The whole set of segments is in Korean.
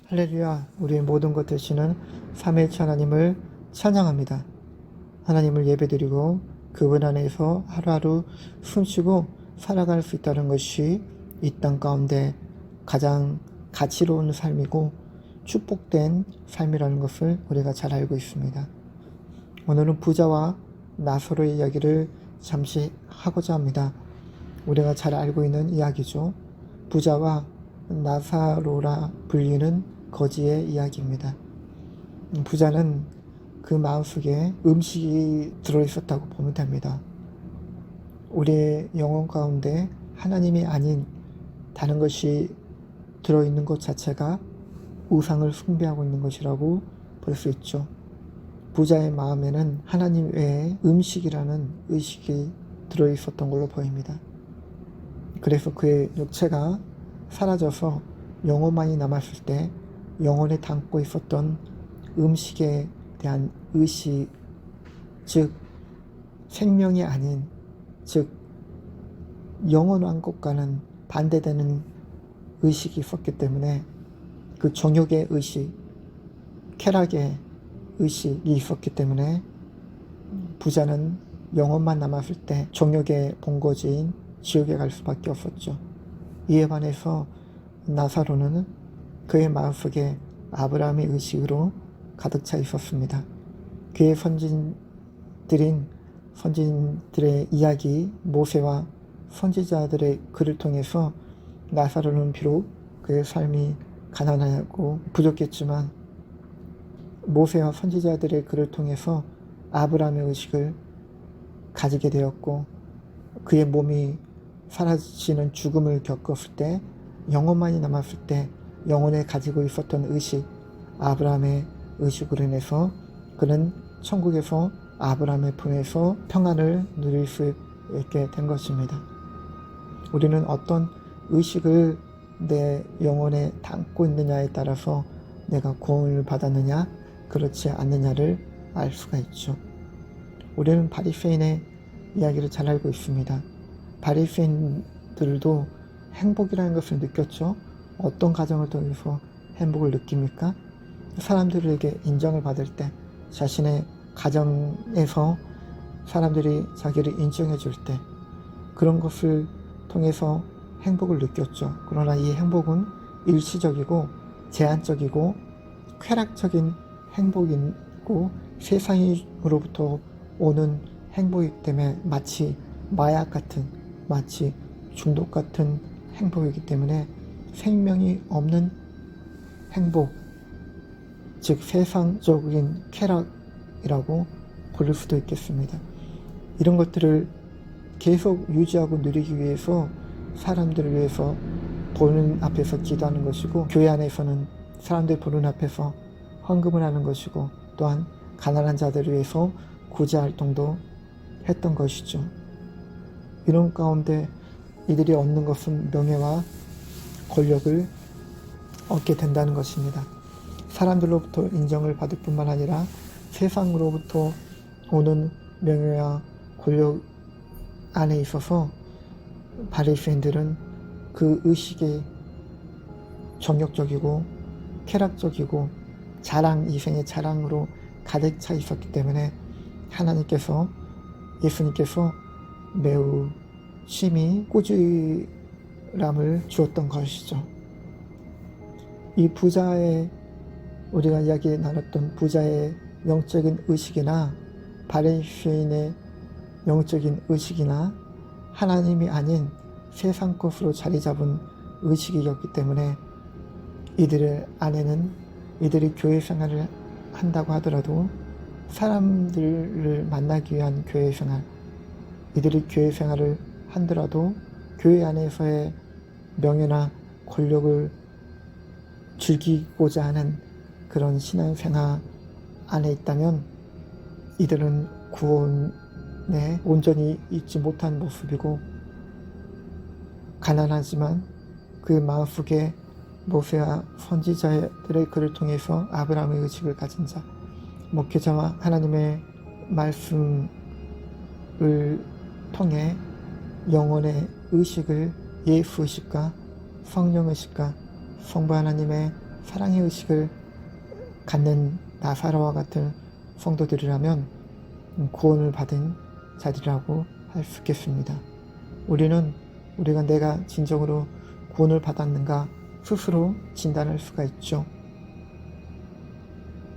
할렐루야. 우리의 모든 것 되시는 삼위일체 하나님을 찬양합니다. 하나님을 예배드리고 그분 안에서 하루하루 숨쉬고 살아갈 수 있다는 것이 이 땅 가운데 가장 가치로운 삶이고 축복된 삶이라는 것을 우리가 잘 알고 있습니다. 오늘은 부자와 나사로의 이야기를 잠시 하고자 합니다. 우리가 잘 알고 있는 이야기죠. 부자와 나사로라 불리는 거지의 이야기입니다. 부자는 그 마음속에 음식이 들어있었다고 보면 됩니다. 우리의 영혼 가운데 하나님이 아닌 다른 것이 들어있는 것 자체가 우상을 숭배하고 있는 것이라고 볼 수 있죠. 부자의 마음에는 하나님 외에 음식이라는 의식이 들어있었던 걸로 보입니다. 그래서 그의 육체가 사라져서 영혼만이 남았을 때 영혼에 담고 있었던 음식에 대한 의식, 즉 생명이 아닌, 즉 영원한 것과는 반대되는 의식이 있었기 때문에 그 정욕의 의식, 쾌락의 의식이 있었기 때문에 부자는 영혼만 남았을 때 정욕의 본거지인 지옥에 갈 수밖에 없었죠. 이에 반해서 나사로는 그의 마음속에 아브라함의 의식으로 가득 차 있었습니다. 그의 선진들의 이야기, 모세와 선지자들의 글을 통해서 나사로는 비록 그의 삶이 가난하고 부족했지만 모세와 선지자들의 글을 통해서 아브라함의 의식을 가지게 되었고, 그의 몸이 사라지는 죽음을 겪었을 때 영혼만이 남았을 때 영혼에 가지고 있었던 의식, 아브라함의 의식으로 인해서 그는 천국에서 아브라함의 품에서 평안을 누릴 수 있게 된 것입니다. 우리는 어떤 의식을 내 영혼에 담고 있느냐에 따라서 내가 구원을 받았느냐 그렇지 않느냐를 알 수가 있죠. 우리는 바리새인의 이야기를 잘 알고 있습니다. 바리새인들도 행복이라는 것을 느꼈죠. 어떤 과정을 통해서 행복을 느낍니까? 사람들에게 인정을 받을 때, 자신의 가정에서 사람들이 자기를 인정해 줄 때, 그런 것을 통해서 행복을 느꼈죠. 그러나 이 행복은 일시적이고 제한적이고 쾌락적인 행복이고 세상으로부터 오는 행복이기 때문에 마치 마약 같은, 마치 중독 같은 행복이기 때문에 생명이 없는 행복, 즉 세상적인 쾌락이라고 부를 수도 있겠습니다. 이런 것들을 계속 유지하고 누리기 위해서 사람들을 위해서 보는 앞에서 기도하는 것이고, 교회 안에서는 사람들 보는 앞에서 헌금을 하는 것이고, 또한 가난한 자들을 위해서 구제 활동도 했던 것이죠. 이런 가운데 이들이 얻는 것은 명예와 권력을 얻게 된다는 것입니다. 사람들로부터 인정을 받을 뿐만 아니라 세상으로부터 오는 명예와 권력 안에 있어서 바리새인들은 그 의식이 정욕적이고 쾌락적이고 이생의 자랑으로 가득 차 있었기 때문에 예수님께서 매우 심히 꼬주람을 주었던 것이죠. 이 부자의, 우리가 이야기 나눴던 부자의 영적인 의식이나 바리새인의 영적인 의식이나 하나님이 아닌 세상 것으로 자리 잡은 의식이었기 때문에 이들의 안에는, 이들이 교회 생활을 한다고 하더라도 사람들을 만나기 위한 교회 생활, 이들이 교회 생활을 한더라도 교회 안에서의 명예나 권력을 즐기고자 하는 그런 신앙생활 안에 있다면 이들은 구원에 온전히 있지 못한 모습이고, 가난하지만 그 마음속에 모세와 선지자들의 글을 통해서 아브라함의 의식을 가진 자, 목회자와 하나님의 말씀을 통해 영혼의 의식을, 예수 의식과 성령 의식과 성부 하나님의 사랑의 의식을 갖는 나사로와 같은 성도들이라면 구원을 받은 자리라고 할 수 있겠습니다. 우리가 내가 진정으로 구원을 받았는가 스스로 진단할 수가 있죠.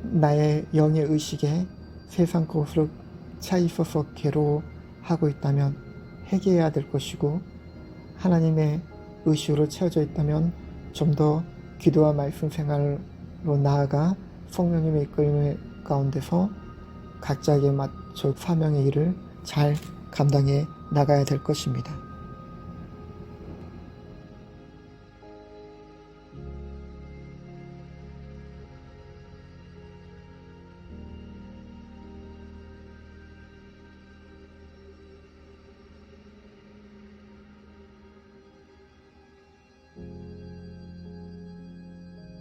나의 영의 의식에 세상 것으로 차 있어서 괴로워하고 있다면 회개해야 될 것이고, 하나님의 의식으로 채워져 있다면 좀 더 기도와 말씀 생활로 나아가 성령님의 이끌림 가운데서 각자에게 맞춰 사명의 일을 잘 감당해 나가야 될 것입니다.